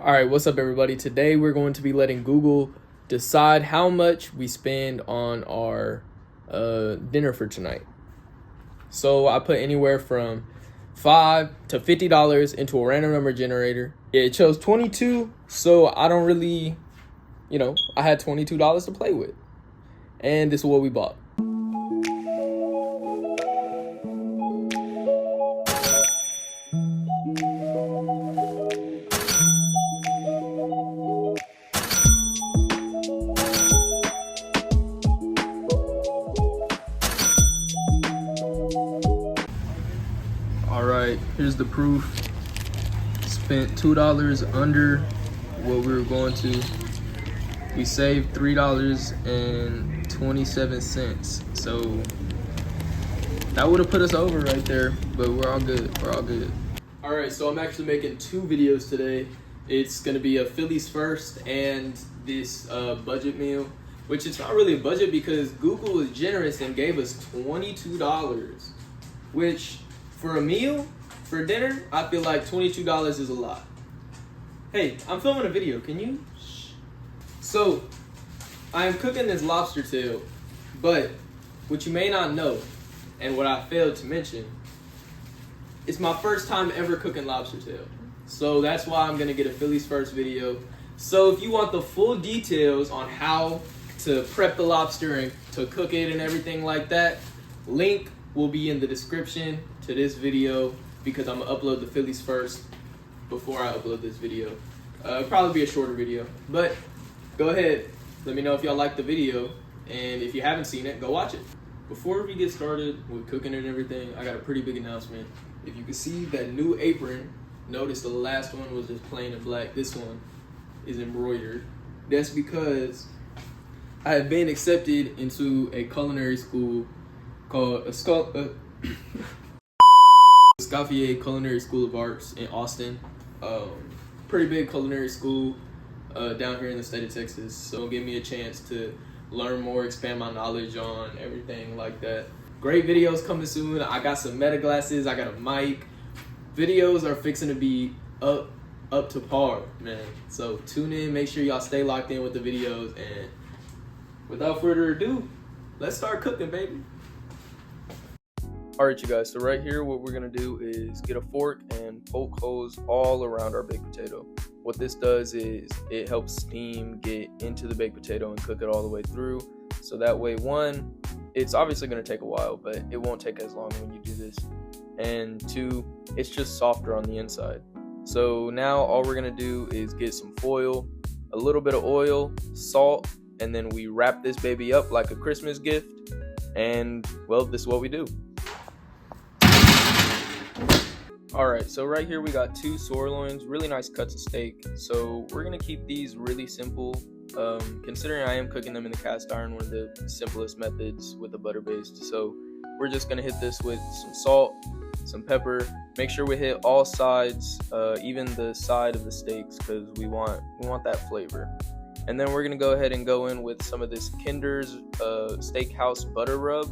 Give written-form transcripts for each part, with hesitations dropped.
All right, what's up, everybody? Today we're going to be letting Google decide how much we spend on our dinner for tonight. So I put anywhere from $5 to $50 into a random number generator. It chose 22, so I don't really, I had $22 to play with, and this is what we bought. All right, here's the proof. Spent $2 under what we were going to. We saved $3.27. So that would have put us over right there, but we're all good. We're all good. All right, so I'm actually making two videos today. It's gonna be a Philly's first and this budget meal, which is not really a budget because Google was generous and gave us $22, which for a meal, for dinner, I feel like $22 is a lot. Hey, I'm filming a video, can you? Shh. So, I am cooking this lobster tail, but what you may not know, and what I failed to mention, it's my first time ever cooking lobster tail. So that's why I'm gonna get a Philly's first video. So if you want the full details on how to prep the lobster and to cook it and everything like that, link will be in the description to this video because I'm gonna upload the Phillies first before I upload this video. It'll probably be a shorter video, but go ahead, let me know if y'all like the video, and if you haven't seen it, go watch it. Before we get started with cooking and everything, I got a pretty big announcement. If you can see that new apron, notice the last one was just plain and black. This one is embroidered. That's because I have been accepted into a culinary school called Escoffier Culinary School of Arts in Austin. Pretty big culinary school down here in the state of Texas. So give me a chance to learn more, expand my knowledge on everything like that. Great videos coming soon. I got some meta glasses, I got a mic. Videos are fixing to be up to par, man. So tune in, make sure y'all stay locked in with the videos, and without further ado, let's start cooking, baby. All right, you guys, so right here what we're gonna do is get a fork and poke holes all around our baked potato. What this does is it helps steam get into the baked potato and cook it all the way through. So that way, one, it's obviously gonna take a while, but it won't take as long when you do this. And two, it's just softer on the inside. So now all we're gonna do is get some foil, a little bit of oil, salt, and then we wrap this baby up like a Christmas gift. And well, this is what we do. Alright, so right here we got two sirloins, really nice cuts of steak. So we're going to keep these really simple, considering I am cooking them in the cast iron, one of the simplest methods with a butter based. So we're just going to hit this with some salt, some pepper. Make sure we hit all sides, even the side of the steaks, because we want that flavor. And then we're going to go ahead and go in with some of this Kinder's Steakhouse butter rub.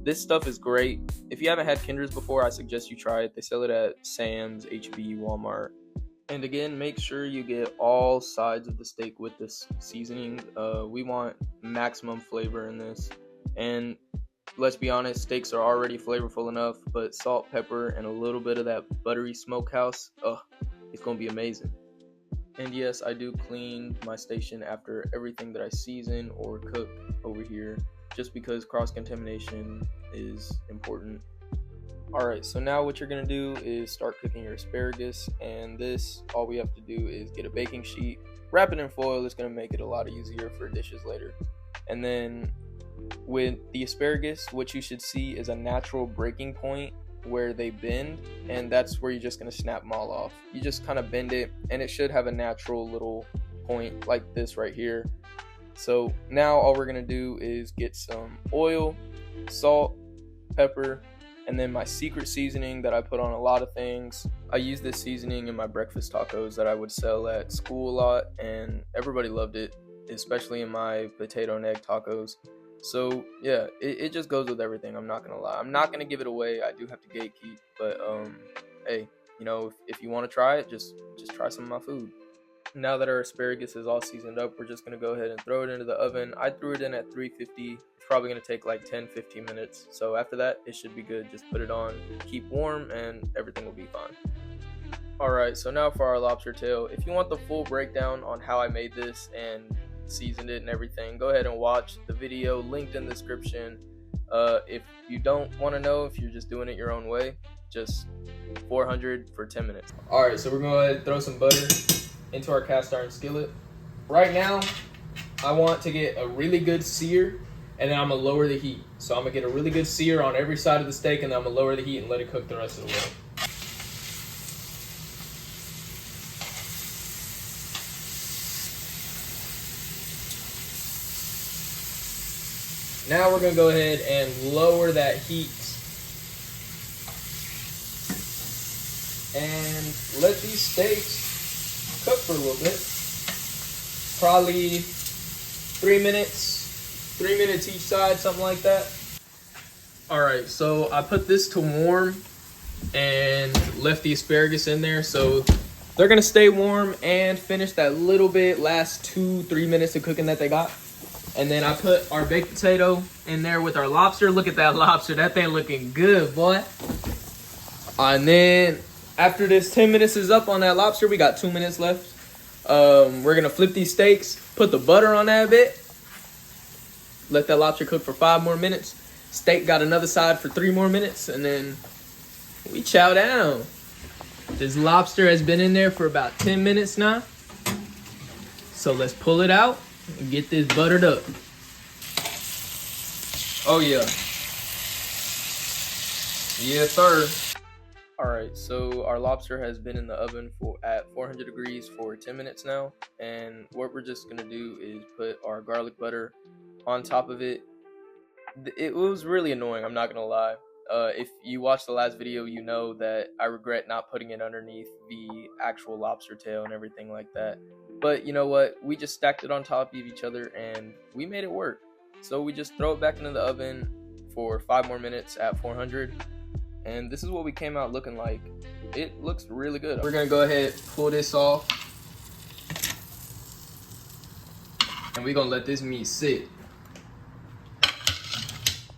This stuff is great. If you haven't had Kinder's before, I suggest you try it. They sell it at Sam's, HB, Walmart. And again, make sure you get all sides of the steak with this seasoning. We want maximum flavor in this. And let's be honest, steaks are already flavorful enough, but salt, pepper, and a little bit of that buttery smokehouse, it's gonna be amazing. And yes, I do clean my station after everything that I season or cook over here, just because cross-contamination is important. Alright, so now what you're going to do is start cooking your asparagus, and this, all we have to do is get a baking sheet, wrap it in foil. It's going to make it a lot easier for dishes later. And then with the asparagus, what you should see is a natural breaking point where they bend, and that's where you're just going to snap them all off. You just kind of bend it, and it should have a natural little point like this right here. So now all we're going to do is get some oil, salt, pepper, and then my secret seasoning that I put on a lot of things. I use this seasoning in my breakfast tacos that I would sell at school a lot, and everybody loved it, especially in my potato and egg tacos. So yeah, it just goes with everything. I'm not going to lie. I'm not going to give it away. I do have to gatekeep, but hey, if you want to try it, just try some of my food. Now that our asparagus is all seasoned up, we're just going to go ahead and throw it into the oven. I threw it in at 350. It's probably going to take like 10-15 minutes. So after that, it should be good. Just put it on, keep warm, and everything will be fine. Alright, so now for our lobster tail. If you want the full breakdown on how I made this and seasoned it and everything, go ahead and watch the video linked in the description. If you don't want to know, if you're just doing it your own way, just 400 for 10 minutes. Alright, so we're going to go ahead and throw some butter into our cast iron skillet. Right now, I want to get a really good sear, and then I'm going to lower the heat. So I'm going to get a really good sear on every side of the steak, and then I'm going to lower the heat and let it cook the rest of the way. Now we're going to go ahead and lower that heat and let these steaks cook for a little bit. Probably 3 minutes each side, something like that. Alright, so I put this to warm and left the asparagus in there, so they're gonna stay warm and finish that little bit last 2-3 minutes of cooking that they got. And then I put our baked potato in there with our lobster. Look at that lobster, that thing looking good, boy. And then after this 10 minutes is up on that lobster, we got 2 minutes left. We're gonna flip these steaks, put the butter on that a bit, let that lobster cook for 5 more minutes. Steak got another side for 3 more minutes, and then we chow down. This lobster has been in there for about 10 minutes now. So let's pull it out and get this buttered up. Oh yeah. Yes, sir. Alright, so our lobster has been in the oven at 400 degrees for 10 minutes now. And what we're just gonna do is put our garlic butter on top of it. It was really annoying, I'm not gonna lie. If you watched the last video, you know that I regret not putting it underneath the actual lobster tail and everything like that. But you know what? We just stacked it on top of each other and we made it work. So we just throw it back into the oven for 5 more minutes at 400. And this is what we came out looking like. It looks really good. We're gonna go ahead, pull this off. And we're gonna let this meat sit.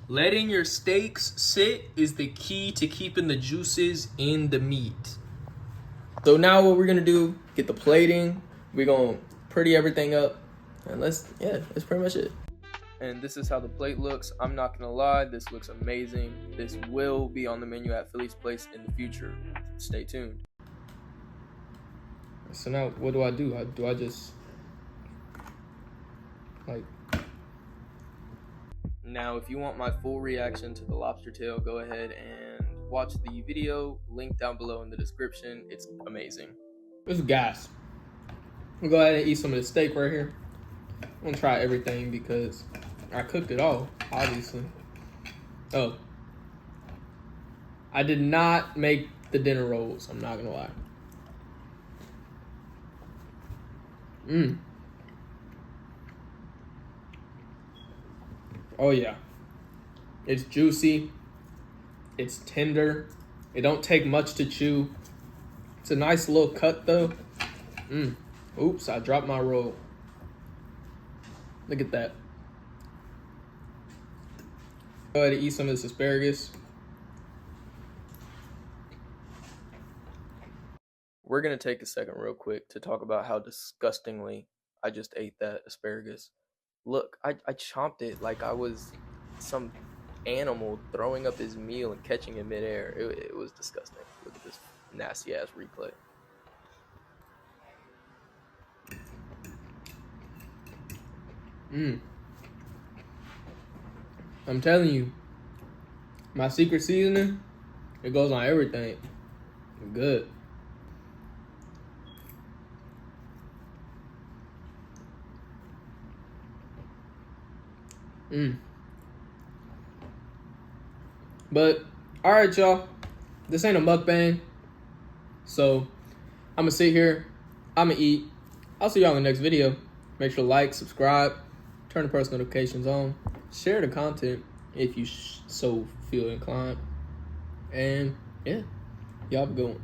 Letting your steaks sit is the key to keeping the juices in the meat. So now what we're gonna do, get the plating, we're gonna pretty everything up, and that's pretty much it. And this is how the plate looks. I'm not gonna lie, this looks amazing. This will be on the menu at Philly's Place in the future. Stay tuned. So now what do? Do I just like... Now, if you want my full reaction to the lobster tail, go ahead and watch the video, link down below in the description. It's amazing. This is gas. We'll go ahead and eat some of the steak right here. I'm gonna try everything because I cooked it all, obviously. Oh. I did not make the dinner rolls, I'm not gonna lie. Oh yeah, it's juicy, it's tender, it don't take much to chew. It's a nice little cut though. Oops, I dropped my roll. Look at that. Go ahead and eat some of this asparagus. We're gonna take a second real quick to talk about how disgustingly I just ate that asparagus. Look, I chomped it like I was some animal throwing up his meal and catching it midair. It was disgusting. Look at this nasty ass replay. I'm telling you, my secret seasoning, it goes on everything. Good. But all right, y'all, this ain't a mukbang, so I'm gonna sit here, I'm gonna eat. I'll see y'all in the next video. Make sure to like, subscribe, turn the post notifications on, share the content if you so feel inclined, and yeah, y'all have a good one.